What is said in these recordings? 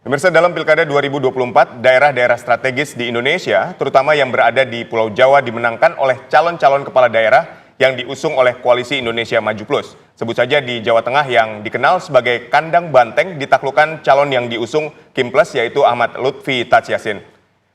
Pemirsa, dalam Pilkada 2024, daerah-daerah strategis di Indonesia, terutama yang berada di Pulau Jawa, dimenangkan oleh calon-calon kepala daerah yang diusung oleh Koalisi Indonesia Maju Plus. Sebut saja di Jawa Tengah yang dikenal sebagai kandang banteng ditaklukkan calon yang diusung Kim Plus, yaitu Ahmad Lutfi Taj Yassin.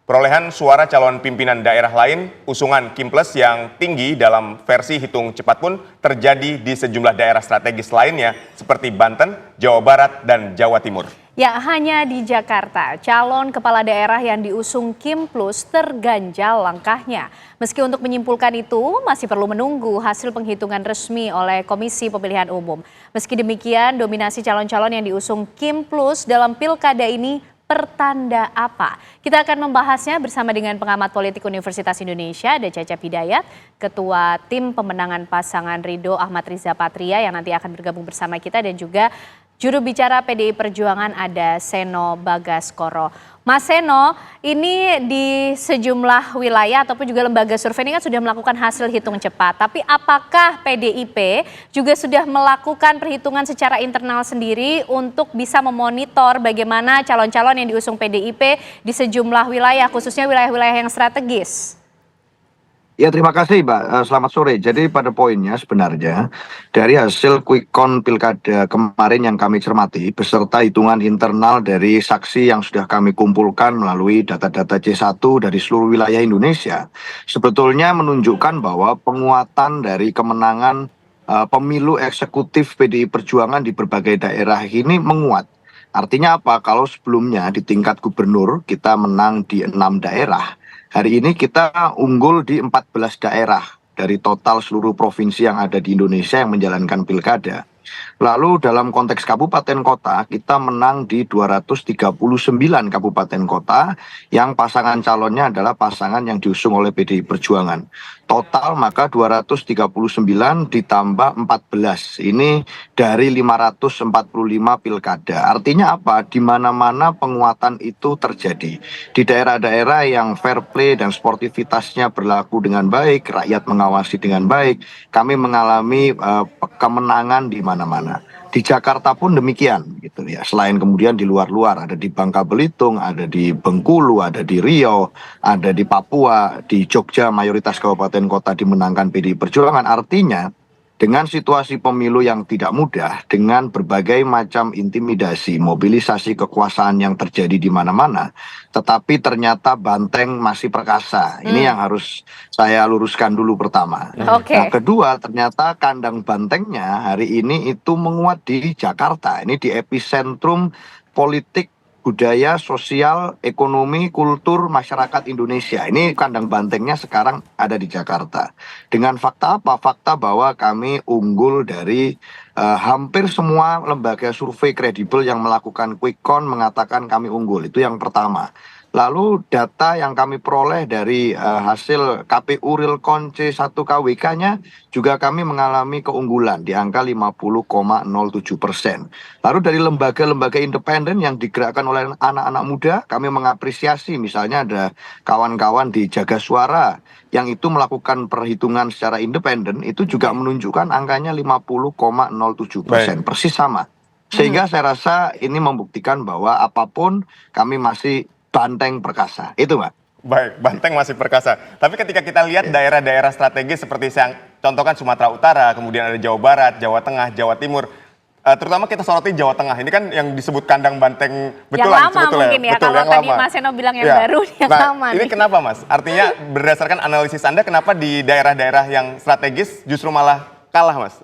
Perolehan suara calon pimpinan daerah lain, usungan Kim Plus yang tinggi dalam versi hitung cepat pun terjadi di sejumlah daerah strategis lainnya seperti Banten, Jawa Barat, dan Jawa Timur. Ya, hanya di Jakarta, calon kepala daerah yang diusung Kim Plus terganjal langkahnya. Meski untuk menyimpulkan itu, masih perlu menunggu hasil penghitungan resmi oleh Komisi Pemilihan Umum. Meski demikian, dominasi calon-calon yang diusung Kim Plus dalam pilkada ini pertanda apa? Kita akan membahasnya bersama dengan pengamat politik Universitas Indonesia, ada Cecep Hidayat, Ketua Tim Pemenangan Pasangan Ridho Ahmad Riza Patria yang nanti akan bergabung bersama kita, dan juga juru bicara PDI Perjuangan ada Seno Bagaskoro. Mas Seno, ini di sejumlah wilayah ataupun juga lembaga survei ini kan sudah melakukan hasil hitung cepat. Tapi apakah PDIP juga sudah melakukan perhitungan secara internal sendiri untuk bisa memonitor bagaimana calon-calon yang diusung PDIP di sejumlah wilayah, khususnya wilayah-wilayah yang strategis? Ya, terima kasih, Mbak. Selamat sore. Jadi pada poinnya sebenarnya dari hasil quick count pilkada kemarin yang kami cermati beserta hitungan internal dari saksi yang sudah kami kumpulkan melalui data-data C1 dari seluruh wilayah Indonesia, sebetulnya menunjukkan bahwa penguatan dari kemenangan pemilu eksekutif PDI Perjuangan di berbagai daerah ini menguat. Artinya apa? Kalau sebelumnya di tingkat gubernur kita menang di 6 daerah, hari ini kita unggul di 14 daerah dari total seluruh provinsi yang ada di Indonesia yang menjalankan pilkada. Lalu dalam konteks kabupaten kota, kita menang di 239 kabupaten kota yang pasangan calonnya adalah pasangan yang diusung oleh PDI Perjuangan. Total maka 239 ditambah 14. Ini dari 545 pilkada. Artinya apa? Di mana-mana penguatan itu terjadi. Di daerah-daerah yang fair play dan sportivitasnya berlaku dengan baik, rakyat mengawasi dengan baik, kami mengalami kemenangan di mana-mana. Di Jakarta pun demikian gitu ya. Selain kemudian di luar-luar, ada di Bangka Belitung, ada di Bengkulu, ada di Riau, ada di Papua, di Jogja mayoritas kabupaten kota dimenangkan PDI Perjuangan. Artinya dengan situasi pemilu yang tidak mudah, dengan berbagai macam intimidasi, mobilisasi kekuasaan yang terjadi di mana-mana, tetapi ternyata banteng masih perkasa. Ini yang harus saya luruskan dulu pertama. Nah, kedua, ternyata kandang bantengnya hari ini itu menguat di Jakarta. Ini di epicentrum politik, budaya, sosial, ekonomi, kultur masyarakat Indonesia. Ini kandang bantengnya sekarang ada di Jakarta. Dengan fakta apa? Fakta bahwa kami unggul dari hampir semua lembaga survei kredibel yang melakukan quick count mengatakan kami unggul. Itu yang pertama. Lalu data yang kami peroleh dari hasil KPU Real Count C1 KWK-nya juga kami mengalami keunggulan di angka 50,07%. Lalu dari lembaga-lembaga independen yang digerakkan oleh anak-anak muda, kami mengapresiasi misalnya ada kawan-kawan di Jaga Suara yang itu melakukan perhitungan secara independen, itu juga menunjukkan angkanya 50,07%, persis sama. Sehingga saya rasa ini membuktikan bahwa apapun kami masih banteng perkasa. Itu, Mbak. Baik, banteng masih perkasa. Tapi ketika kita lihat daerah-daerah strategis seperti yang contohkan Sumatera Utara, kemudian ada Jawa Barat, Jawa Tengah, Jawa Timur, terutama kita soroti Jawa Tengah. Ini kan yang disebut kandang banteng betulan. Yang lama mungkin ya, betul, kalau yang tadi lama. Mas Seno bilang yang baru, yang lama ini nih. kenapa, Mas? Artinya berdasarkan analisis Anda, kenapa di daerah-daerah yang strategis justru malah kalah, Mas?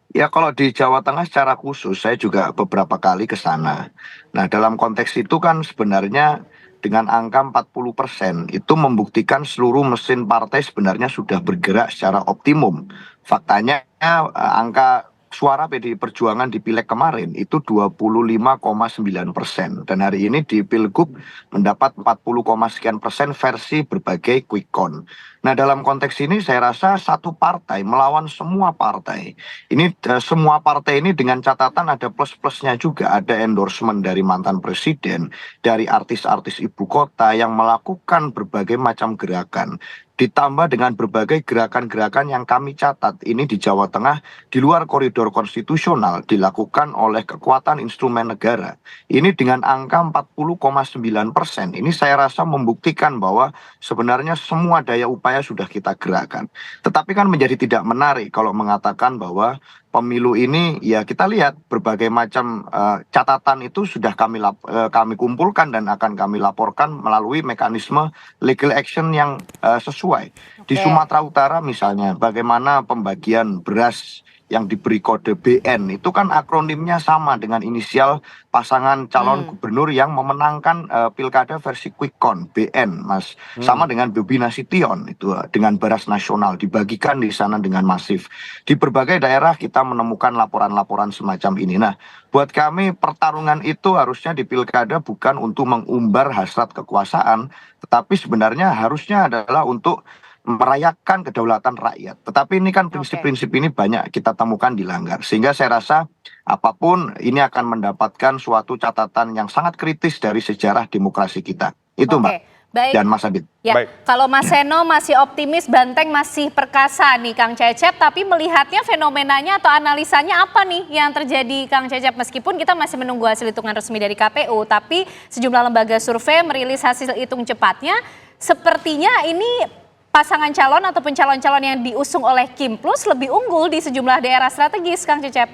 Ya, kalau di Jawa Tengah secara khusus saya juga beberapa kali ke sana. Nah, dalam konteks itu kan sebenarnya dengan angka 40% itu membuktikan seluruh mesin partai sebenarnya sudah bergerak secara optimum. Faktanya angka suara PDI Perjuangan di Pileg kemarin itu 25,9%. Dan hari ini di Pilgub mendapat 40, sekian persen versi berbagai quick count. Nah, dalam konteks ini saya rasa satu partai melawan semua partai. Ini semua partai ini dengan catatan ada plus-plusnya juga. Ada endorsement dari mantan presiden, dari artis-artis ibu kota yang melakukan berbagai macam gerakan. ditambah dengan berbagai gerakan-gerakan yang kami catat ini di Jawa Tengah di luar koridor konstitusional dilakukan oleh kekuatan instrumen negara. Ini dengan angka 40,9%. Ini saya rasa membuktikan bahwa sebenarnya semua daya upaya sudah kita gerakan. Tetapi kan menjadi tidak menarik kalau mengatakan bahwa pemilu ini ya kita lihat berbagai macam catatan itu sudah kami kumpulkan dan akan kami laporkan melalui mekanisme legal action yang sesuai. Di Oke. Sumatera Utara misalnya bagaimana pembagian beras yang diberi kode BN itu kan akronimnya sama dengan inisial pasangan calon gubernur yang memenangkan pilkada versi quick count BN, Mas. Sama dengan Bobi Nasution itu dengan beras nasional dibagikan di sana dengan masif. Di berbagai daerah kita menemukan laporan-laporan semacam ini. Nah, buat kami pertarungan itu harusnya di pilkada bukan untuk mengumbar hasrat kekuasaan, tetapi sebenarnya harusnya adalah untuk merayakan kedaulatan rakyat. Tetapi ini kan prinsip-prinsip ini banyak kita temukan dilanggar. Sehingga saya rasa apapun ini akan mendapatkan suatu catatan yang sangat kritis dari sejarah demokrasi kita. Itu Oke, Mbak baik. dan Mas Abid. Ya, Baik. kalau Mas Seno masih optimis, Banteng masih perkasa nih Kang Cecep, tapi melihatnya fenomenanya atau analisanya apa nih yang terjadi Kang Cecep? Meskipun kita masih menunggu hasil hitungan resmi dari KPU, tapi sejumlah lembaga survei merilis hasil hitung cepatnya, sepertinya ini pasangan calon ataupun calon-calon yang diusung oleh Kim Plus lebih unggul di sejumlah daerah strategis, Kang Cecep.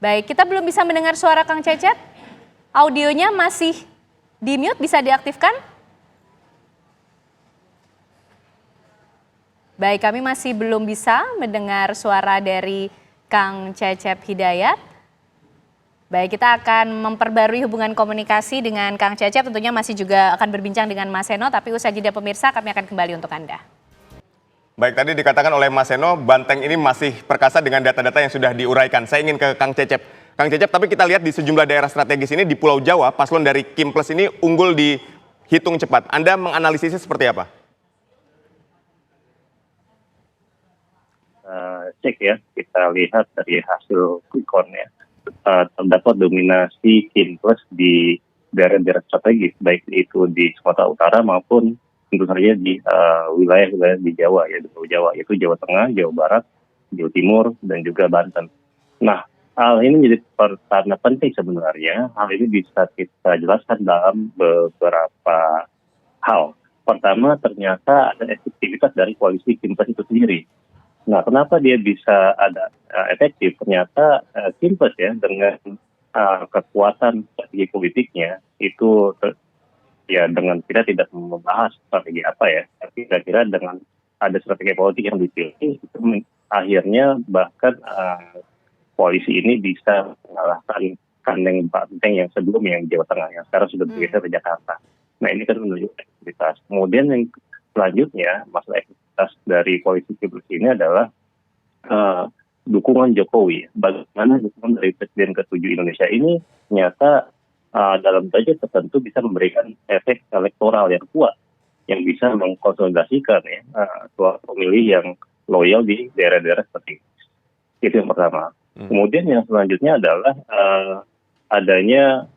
Baik, kita belum bisa mendengar suara Kang Cecep. Audionya masih di mute, bisa diaktifkan? Baik, kami masih belum bisa mendengar suara dari Kang Cecep Hidayat. Baik, kita akan memperbarui hubungan komunikasi dengan Kang Cecep, tentunya masih juga akan berbincang dengan Mas Seno, tapi usai jeda pemirsa kami akan kembali untuk Anda. Baik, tadi dikatakan oleh Mas Seno, Banteng ini masih perkasa dengan data-data yang sudah diuraikan. Saya ingin ke Kang Cecep. Kang Cecep, tapi kita lihat di sejumlah daerah strategis ini di Pulau Jawa, paslon dari Kim Plus ini unggul di hitung cepat. Anda menganalisisnya seperti apa? Cek ya, kita lihat dari hasil quick count ya. Terdapat dominasi Kim Plus di daerah-daerah strategis, baik itu di Sumatera Utara maupun tentu saja di wilayah-wilayah di Jawa, ya di Pulau Jawa, yaitu Jawa Tengah, Jawa Barat, Jawa Timur, dan juga Banten. Nah, hal ini menjadi pertanda penting sebenarnya. Hal ini bisa kita jelaskan dalam beberapa hal. Pertama, ternyata ada efektivitas dari koalisi Kim Plus itu sendiri. Nah, kenapa dia bisa ada efektif? Ternyata Kim Plus ya dengan kekuatan strategi politiknya itu ya dengan kita tidak membahas strategi apa ya, tapi kira-kira dengan ada strategi politik yang dipilih itu akhirnya bahkan koalisi ini bisa mengalahkan kandang banteng yang sebelumnya yang Jawa Tengah yang sekarang sudah bergeser ke Jakarta. Nah, ini kan menunjukkan efektivitas. Kemudian yang selanjutnya masalah efektivitas dari koalisi Kim Plus ini adalah dukungan Jokowi. Bagaimana dukungan dari Presiden ke-7 Indonesia ini ternyata dalam derajat tertentu bisa memberikan efek elektoral yang kuat yang bisa mengkonsolidasikan ya suara pemilih yang loyal di daerah-daerah seperti itu. Itu yang pertama. Kemudian yang selanjutnya adalah adanya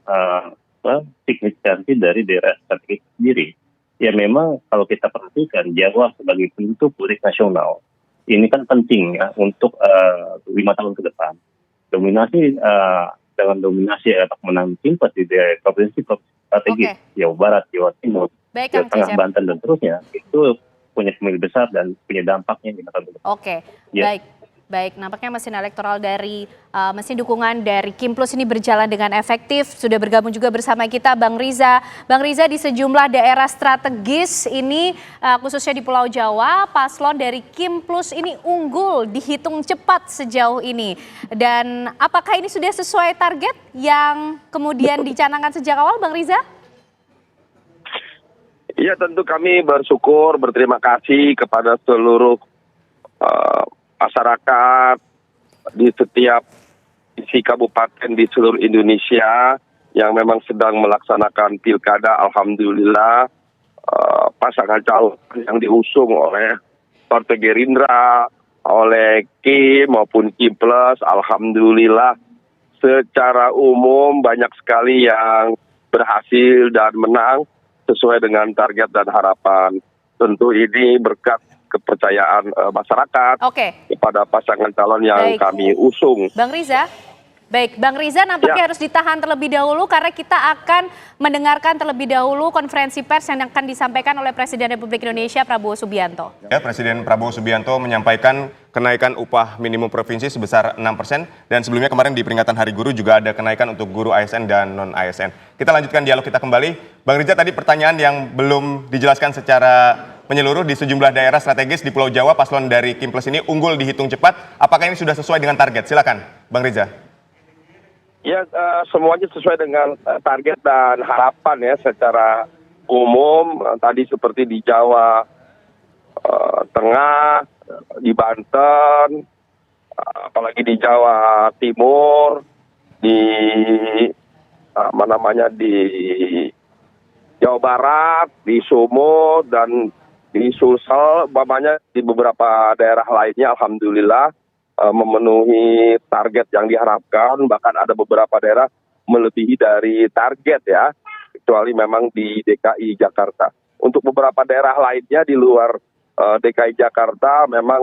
signifikansi dari daerah strategis sendiri. Ya memang kalau kita perhatikan Jawa sebagai pintu politik nasional ini kan penting ya untuk 5 tahun ke depan. Dominasi dengan dominasi atau menang Kim Plus di provinsi strategis Jawa Barat, Jawa Timur, Baik, Jawa Kang Tengah, Cecep. Banten dan terusnya itu punya pemilih besar dan punya dampaknya di masa depan. Oke, Ya. baik. Nampaknya mesin elektoral dari mesin dukungan dari Kim Plus ini berjalan dengan efektif. Sudah bergabung juga bersama kita Bang Riza. Bang Riza, di sejumlah daerah strategis ini khususnya di Pulau Jawa, paslon dari Kim Plus ini unggul dihitung cepat sejauh ini. Dan apakah ini sudah sesuai target yang kemudian dicanangkan sejak awal, Bang Riza? Ya, tentu kami bersyukur, berterima kasih kepada seluruh masyarakat di setiap isi kabupaten di seluruh Indonesia yang memang sedang melaksanakan pilkada. Alhamdulillah pasangan calon yang diusung oleh Partai Gerindra, oleh Kim maupun Kim Plus, alhamdulillah secara umum banyak sekali yang berhasil dan menang sesuai dengan target dan harapan. Tentu ini berkat kepercayaan masyarakat Oke, kepada pasangan calon yang Baik. kami usung. Bang Riza. Baik, Bang Riza nampaknya harus ditahan terlebih dahulu karena kita akan mendengarkan terlebih dahulu konferensi pers yang akan disampaikan oleh Presiden Republik Indonesia Prabowo Subianto. Ya, Presiden Prabowo Subianto menyampaikan kenaikan upah minimum provinsi sebesar 6% dan sebelumnya kemarin di peringatan Hari Guru juga ada kenaikan untuk guru ASN dan non-ASN. Kita lanjutkan dialog kita kembali. Bang Riza, tadi pertanyaan yang belum dijelaskan secara menyeluruh di sejumlah daerah strategis di Pulau Jawa, paslon dari Kim Plus ini unggul dihitung cepat. Apakah ini sudah sesuai dengan target? Silakan, Bang Riza. Ya, semuanya sesuai dengan target dan harapan ya secara umum. Tadi seperti di Jawa Tengah, di Banten, apalagi di Jawa Timur, di di Jawa Barat, di Sumut dan di Sulsel, umpamanya di beberapa daerah lainnya, alhamdulillah memenuhi target yang diharapkan, bahkan ada beberapa daerah melebihi dari target ya, kecuali memang di DKI Jakarta. Untuk beberapa daerah lainnya di luar DKI Jakarta memang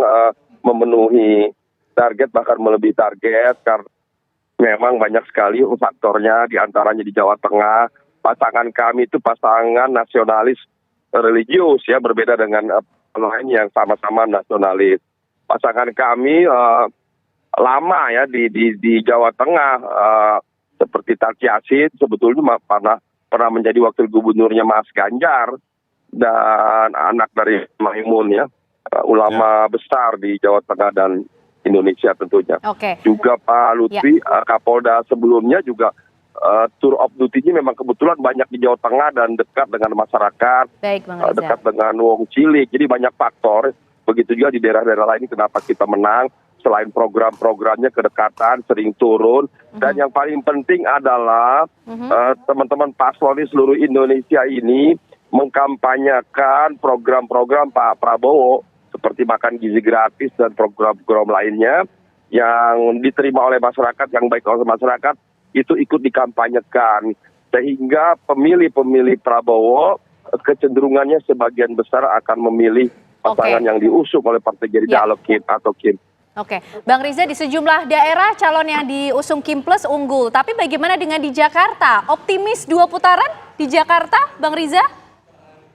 memenuhi target, bahkan melebihi target, karena memang banyak sekali faktornya, diantaranya di Jawa Tengah. Pasangan kami itu pasangan nasionalis religius ya, berbeda dengan lain yang sama-sama nasionalis. Pasangan kami lama ya di Jawa Tengah, seperti Tarji Asin sebetulnya pernah menjadi wakil gubernurnya Mas Ganjar, dan anak dari Maimun ya, ulama besar di Jawa Tengah dan Indonesia tentunya. Oke. Juga Pak Lutfi, Kapolda sebelumnya juga tour of duty-nya memang kebetulan banyak di Jawa Tengah dan dekat dengan masyarakat, Baik, Bang Riza. dekat dengan Wong Cilik. Jadi banyak faktor. Begitu juga di daerah-daerah lain kenapa kita menang. Selain program-programnya, kedekatan, sering turun. Dan yang paling penting adalah teman-teman paslon di seluruh Indonesia ini mengkampanyekan program-program Pak Prabowo seperti makan gizi gratis dan program-program lainnya yang diterima oleh masyarakat, yang baik oleh masyarakat, itu ikut dikampanyekan. Sehingga pemilih-pemilih Prabowo kecenderungannya sebagian besar akan memilih pasangan yang diusung oleh Partai Gerindra atau Kim. Oke, Bang Riza, di sejumlah daerah calon yang diusung Kim Plus unggul. Tapi bagaimana dengan di Jakarta? Optimis 2 putaran di Jakarta, Bang Riza?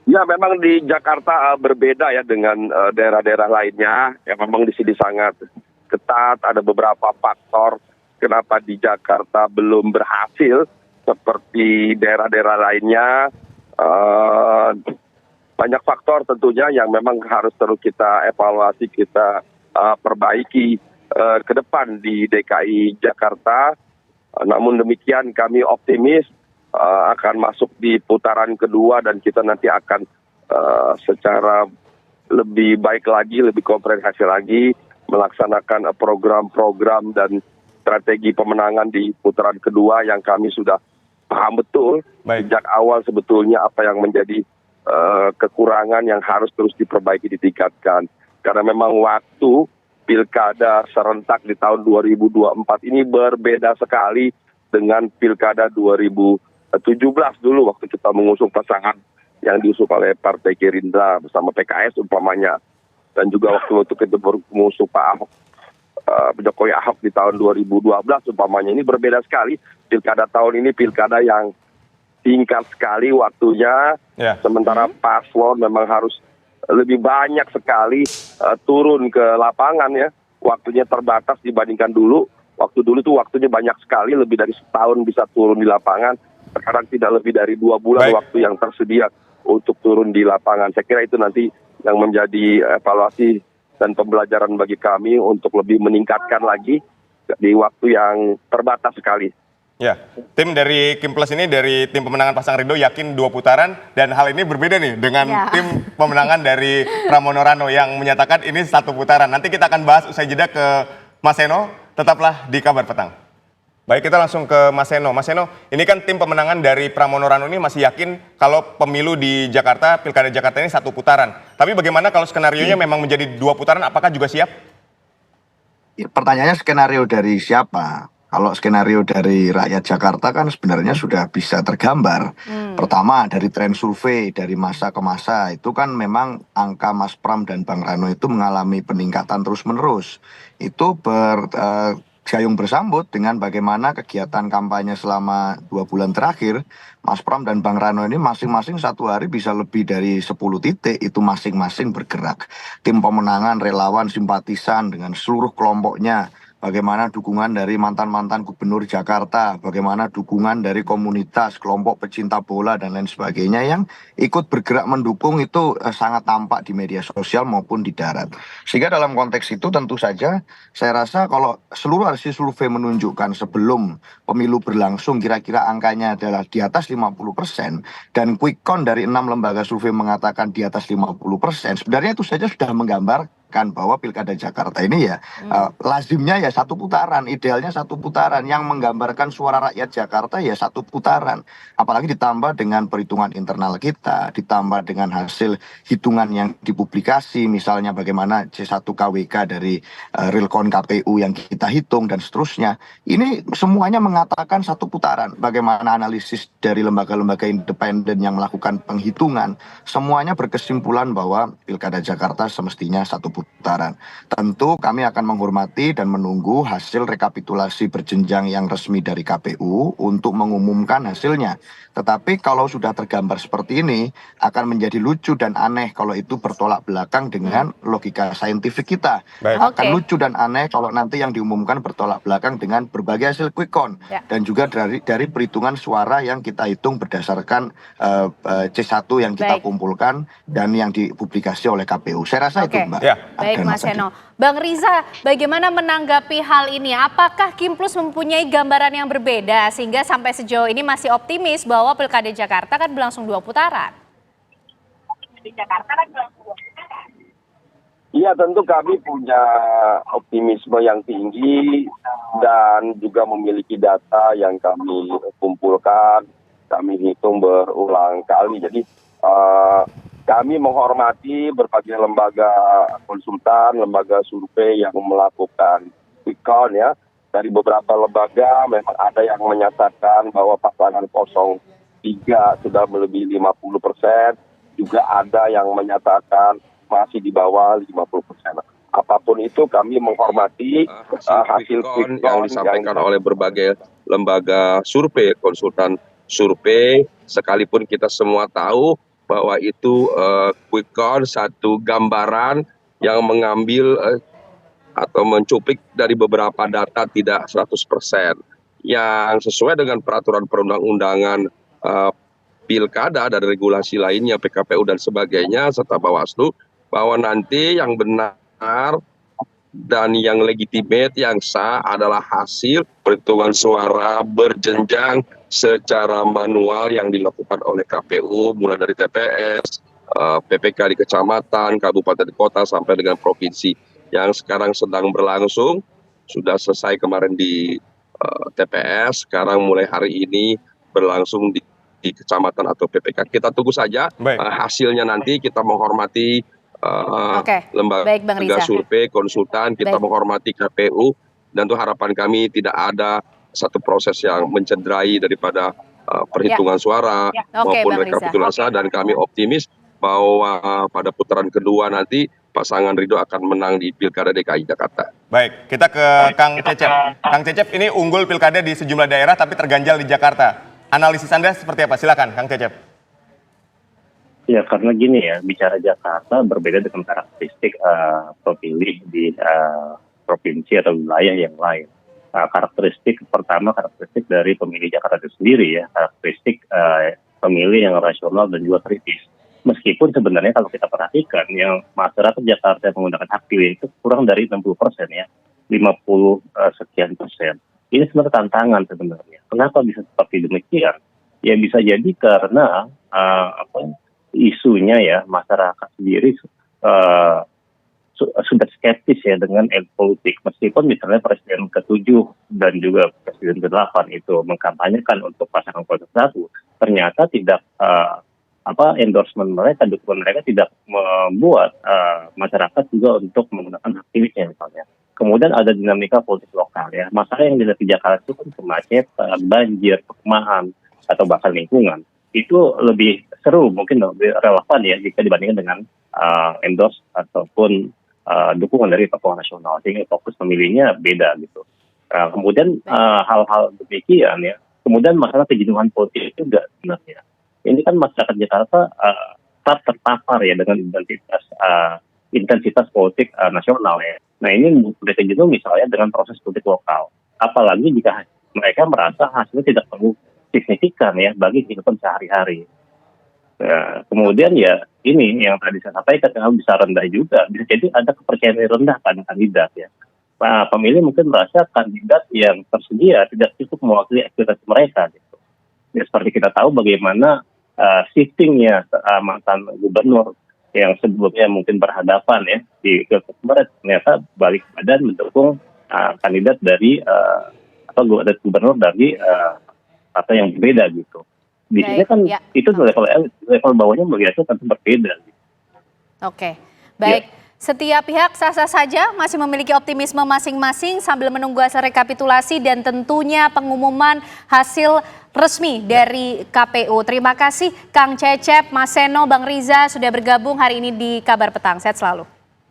Ya, memang di Jakarta berbeda ya dengan daerah-daerah lainnya. Ya, memang di sini sangat ketat. Ada beberapa faktor kenapa di Jakarta belum berhasil seperti daerah-daerah lainnya. Banyak faktor tentunya yang memang harus terus kita evaluasi, kita perbaiki ke depan di DKI Jakarta. Namun demikian kami optimis akan masuk di putaran kedua dan kita nanti akan secara lebih baik lagi, lebih komprehensif lagi melaksanakan program-program dan strategi pemenangan di putaran kedua yang kami sudah paham betul sejak awal sebetulnya apa yang menjadi kekurangan yang harus terus diperbaiki, ditingkatkan. Karena memang waktu pilkada serentak di tahun 2024 ini berbeda sekali dengan pilkada 2017 dulu waktu kita mengusung pasangan yang diusung oleh Partai Gerindra bersama PKS umpamanya. Dan juga waktu kita mengusung Pak Ahok, Jokowi Ahok di tahun 2012 umpamanya. Ini berbeda sekali. Pilkada tahun ini pilkada yang singkat sekali waktunya, sementara paslon memang harus lebih banyak sekali turun ke lapangan ya. Waktunya terbatas dibandingkan dulu. Waktu dulu tuh waktunya banyak sekali, lebih dari setahun bisa turun di lapangan. Sekarang tidak lebih dari 2 bulan waktu yang tersedia untuk turun di lapangan. Saya kira itu nanti yang menjadi evaluasi dan pembelajaran bagi kami untuk lebih meningkatkan lagi di waktu yang terbatas sekali. Ya, tim dari Kim Plus ini dari tim pemenangan pasangan Ridho yakin 2 putaran dan hal ini berbeda nih dengan tim pemenangan dari Pramono Rano yang menyatakan ini 1 putaran. Nanti kita akan bahas usai jeda ke Mas Seno, tetaplah di Kabar Petang. Baik, kita langsung ke Mas Seno. Mas Seno, ini kan tim pemenangan dari Pramono Rano ini masih yakin kalau pemilu di Jakarta, Pilkada Jakarta ini 1 putaran. Tapi bagaimana kalau skenarionya memang menjadi 2 putaran, apakah juga siap? Pertanyaannya skenario dari siapa? Kalau skenario dari rakyat Jakarta kan sebenarnya sudah bisa tergambar. Pertama dari tren survei dari masa ke masa itu kan memang angka Mas Pram dan Bang Rano itu mengalami peningkatan terus-menerus. Itu gayung bersambut dengan bagaimana kegiatan kampanye selama 2 bulan terakhir. Mas Pram dan Bang Rano ini masing-masing satu hari bisa lebih dari 10 titik itu masing-masing bergerak. Tim pemenangan, relawan, simpatisan dengan seluruh kelompoknya. Bagaimana dukungan dari mantan-mantan gubernur Jakarta, bagaimana dukungan dari komunitas, kelompok pecinta bola dan lain sebagainya yang ikut bergerak mendukung itu sangat tampak di media sosial maupun di darat. Sehingga dalam konteks itu tentu saja saya rasa kalau seluruh hasil survei menunjukkan sebelum pemilu berlangsung kira-kira angkanya adalah di atas 50% dan quick count dari 6 lembaga survei mengatakan di atas 50%, sebenarnya itu saja sudah menggambarkan bahwa Pilkada Jakarta ini ya lazimnya ya satu putaran, idealnya satu putaran, yang menggambarkan suara rakyat Jakarta ya satu putaran. Apalagi ditambah dengan perhitungan internal kita, ditambah dengan hasil hitungan yang dipublikasi, misalnya bagaimana C1 KWK dari Realcon KPU yang kita hitung dan seterusnya. Ini semuanya mengatakan satu putaran. Bagaimana analisis dari lembaga-lembaga independen yang melakukan penghitungan, semuanya berkesimpulan bahwa Pilkada Jakarta semestinya satu putaran. Tentu kami akan menghormati dan menunggu hasil rekapitulasi berjenjang yang resmi dari KPU untuk mengumumkan hasilnya. Tetapi kalau sudah tergambar seperti ini, akan menjadi lucu dan aneh kalau itu bertolak belakang dengan logika saintifik kita. Baik. Akan Oke. lucu dan aneh kalau nanti yang diumumkan bertolak belakang dengan berbagai hasil quick count Ya. dan juga dari perhitungan suara yang kita hitung berdasarkan C1 yang kita Baik. kumpulkan dan yang dipublikasi oleh KPU. Saya rasa itu, Oke. Mbak. Ya. Baik Adriana Mas tadi. Heno. Bang Riza, bagaimana menanggapi hal ini? Apakah Kimplus mempunyai gambaran yang berbeda sehingga sampai sejauh ini masih optimis bahwa Pilkada Jakarta kan berlangsung 2 putaran? Iya, tentu kami punya optimisme yang tinggi dan juga memiliki data yang kami kumpulkan, kami hitung berulang kali. Jadi kami menghormati berbagai lembaga konsultan, lembaga survei yang melakukan quick count ya. Dari beberapa lembaga memang ada yang menyatakan bahwa pasangan 03 sudah melebihi 50%, juga ada yang menyatakan masih di bawah 50%. Apapun itu kami menghormati hasil quick count yang disampaikan oleh berbagai lembaga survei, konsultan survei, sekalipun kita semua tahu bahwa itu quick count satu gambaran yang mengambil atau mencuplik dari beberapa data tidak 100%. Yang sesuai dengan peraturan perundang-undangan pilkada dan regulasi lainnya, PKPU dan sebagainya, serta Bawaslu, bahwa nanti yang benar dan yang legitimate, yang sah adalah hasil perhitungan suara berjenjang secara manual yang dilakukan oleh KPU, mulai dari TPS, PPK di kecamatan, kabupaten, kota, sampai dengan provinsi. Yang sekarang sedang berlangsung, sudah selesai kemarin di TPS, sekarang mulai hari ini berlangsung di kecamatan atau PPK. Kita tunggu saja hasilnya nanti, kita menghormati Baik, Bang lembaga Riza. survei, konsultan, kita Baik. menghormati KPU, dan itu harapan kami tidak ada satu proses yang mencederai daripada perhitungan suara Oke, maupun Bang Riza. rekapitulasi, dan kami optimis bahwa pada putaran kedua nanti pasangan Ridho akan menang di Pilkada DKI Jakarta. Baik, kita ke Kang Cecep. Kang Cecep, ini unggul pilkada di sejumlah daerah tapi terganjal di Jakarta. Analisis Anda seperti apa? Silakan, Kang Cecep. Ya, karena gini ya, bicara Jakarta berbeda dengan karakteristik pemilih di provinsi atau wilayah yang lain. Karakteristik dari pemilih Jakarta itu sendiri ya, karakteristik pemilih yang rasional dan juga kritis. Meskipun sebenarnya kalau kita perhatikan, yang masyarakat Jakarta yang menggunakan hak pilih itu kurang dari 60% ya, 50 sekian persen. Ini sebenarnya tantangan sebenarnya. Kenapa bisa seperti demikian? Ya bisa jadi karena isunya ya, masyarakat sendiri sudah skeptis ya dengan elit politik. Meskipun misalnya Presiden ke-7 dan juga Presiden ke-8 itu mengkampanyekan untuk pasangan 01, ternyata tidak endorsement mereka, dukungan mereka tidak membuat masyarakat juga untuk menggunakan hak pilihnya misalnya. kemudian ada dinamika politik lokal ya. Masalah yang dilihat di Jakarta itu kan kemacetan, banjir, perumahan, atau bahkan lingkungan. Itu lebih seru, mungkin lebih relevan ya jika dibandingkan dengan endorse ataupun dukungan dari tokoh nasional, sehingga fokus pemilihnya beda gitu. Kemudian hal-hal demikian ya, kemudian masalah kejenuhan politik juga sebenarnya. Ini kan masyarakat Jakarta terpapar ya dengan intensitas politik nasional ya. Nah ini mereka jenuh misalnya dengan proses politik lokal. Apalagi jika mereka merasa hasilnya tidak perlu signifikan ya bagi kehidupan sehari-hari. Nah, kemudian ya ini yang tadi saya sampaikan bisa rendah juga. Bisa jadi ada kepercayaan rendah pada kandidat ya. Nah, pemilih mungkin merasa kandidat yang tersedia tidak cukup mewakili aspirasi mereka gitu. Ya, seperti kita tahu bagaimana shiftingnya mantan gubernur yang sebelumnya mungkin berhadapan ya di kemarin ternyata balik badan mendukung kandidat dari atau gubernur dari atau yang berbeda gitu. Di sini kan ya, itu level elit, level bawahnya melihatnya tentu berbeda. Gitu. Oke, baik. Ya. Setiap pihak sah-sah saja masih memiliki optimisme masing-masing sambil menunggu hasil rekapitulasi dan tentunya pengumuman hasil resmi dari KPU. Terima kasih Kang Cecep, Mas Seno, Bang Riza sudah bergabung hari ini di Kabar Petang. Sehat selalu.